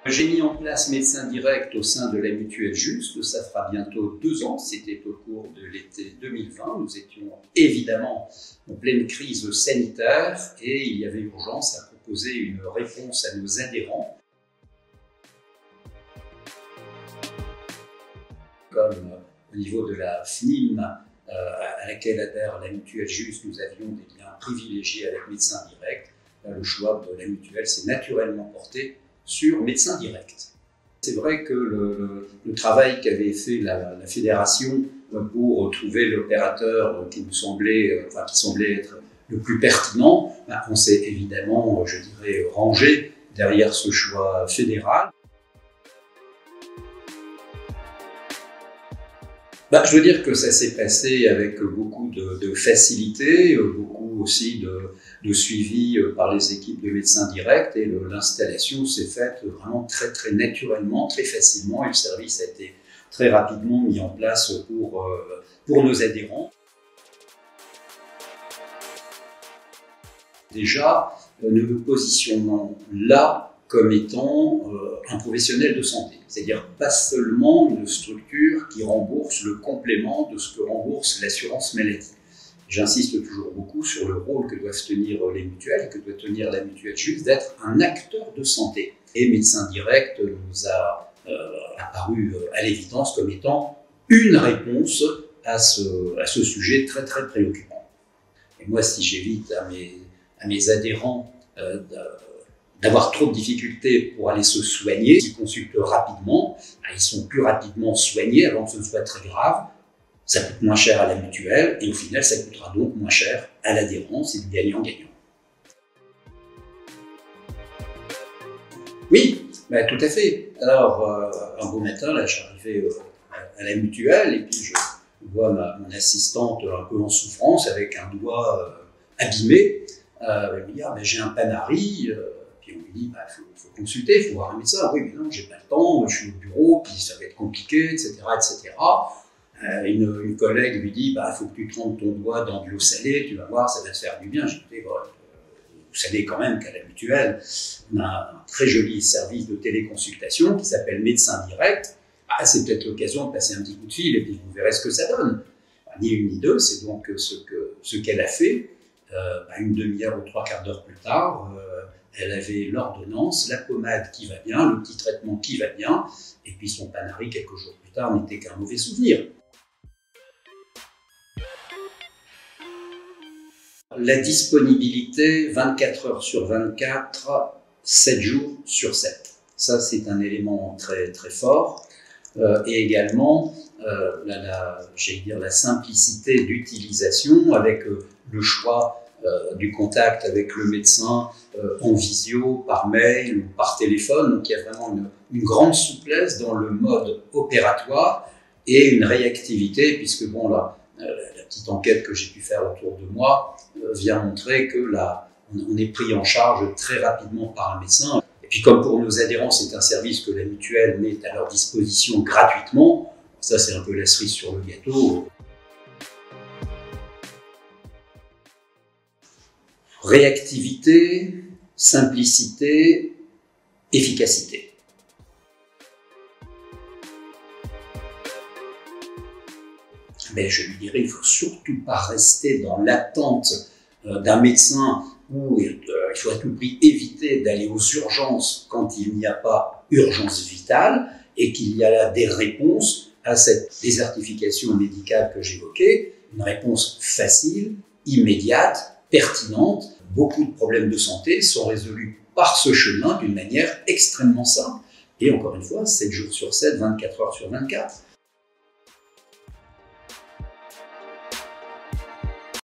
J'ai mis en place Médecin Direct au sein de la Mutuelle Juste. Ça fera bientôt 2 ans. C'était au cours de l'été 2020. Nous étions évidemment en pleine crise sanitaire et il y avait urgence à proposer une réponse à nos adhérents. Comme au niveau de la FNIM à laquelle adhère la Mutuelle Juste, nous avions des liens privilégiés avec Médecin Direct. Le choix de la Mutuelle s'est naturellement porté sur Médecin Direct. C'est vrai que le travail qu'avait fait la fédération pour trouver l'opérateur qui nous semblait, qui semblait être le plus pertinent, on s'est évidemment, je dirais, rangé derrière ce choix fédéral. Je veux dire que ça s'est passé avec beaucoup de facilité, beaucoup aussi de suivi par les équipes de Médecins Directs, et l'installation s'est faite vraiment très naturellement, très facilement, et le service a été très rapidement mis en place pour nos adhérents. Déjà, nous nous positionnons là comme étant un professionnel de santé, c'est-à-dire pas seulement une structure qui rembourse le complément de ce que rembourse l'assurance maladie. J'insiste toujours beaucoup sur le rôle que doivent tenir les mutuelles, que doit tenir la Mutuelle Juste, d'être un acteur de santé. Et Médecin Direct nous a apparu à l'évidence comme étant une réponse à ce sujet très préoccupant. Et moi, si j'évite à mes adhérents d'avoir trop de difficultés pour aller se soigner, s'ils consultent rapidement, ils sont plus rapidement soignés avant que ce ne soit très grave. Ça coûte moins cher à la mutuelle et au final, ça coûtera donc moins cher à l'adhérent. C'est du gagnant-gagnant. Oui, tout à fait. Alors, un beau matin, là, j'arrivais à la mutuelle et puis je vois mon assistante un peu en souffrance avec un doigt abîmé. Elle me dit « j'ai un Panari ». Puis on lui dit « faut consulter, il faut voir un médecin ». « Oui, mais non, j'ai pas le temps, je suis au bureau, puis ça va être compliqué, etc. etc. » Une collègue lui dit « faut que tu trempes ton doigt dans de l'eau salée, tu vas voir, ça va te faire du bien ». Je dis « vous savez quand même qu'à la mutuelle, on a un très joli service de téléconsultation qui s'appelle Médecin Direct. C'est peut-être l'occasion de passer un petit coup de fil et puis vous verrez ce que ça donne. » Ni une ni deux, c'est donc ce qu'elle a fait. Une demi-heure ou 3/4 d'heure plus tard, elle avait l'ordonnance, la pommade qui va bien, le petit traitement qui va bien, et puis son Panari, quelques jours plus tard, n'était qu'un mauvais souvenir. La disponibilité, 24 heures sur 24, 7 jours sur 7. Ça, c'est un élément très fort. Et également, la simplicité d'utilisation avec le choix du contact avec le médecin en visio, par mail ou par téléphone. Donc il y a vraiment une grande souplesse dans le mode opératoire et une réactivité, puisque la petite enquête que j'ai pu faire autour de moi vient montrer que on est pris en charge très rapidement par un médecin. Et puis comme pour nos adhérents, c'est un service que la mutuelle met à leur disposition gratuitement, ça c'est un peu la cerise sur le gâteau. Réactivité, simplicité, efficacité. Mais je lui dirais, il ne faut surtout pas rester dans l'attente d'un médecin où il faut à tout prix éviter d'aller aux urgences quand il n'y a pas urgence vitale et qu'il y a là des réponses à cette désertification médicale que j'évoquais, une réponse facile, immédiate, pertinente. Beaucoup de problèmes de santé sont résolus par ce chemin d'une manière extrêmement simple. Et encore une fois, 7 jours sur 7, 24 heures sur 24.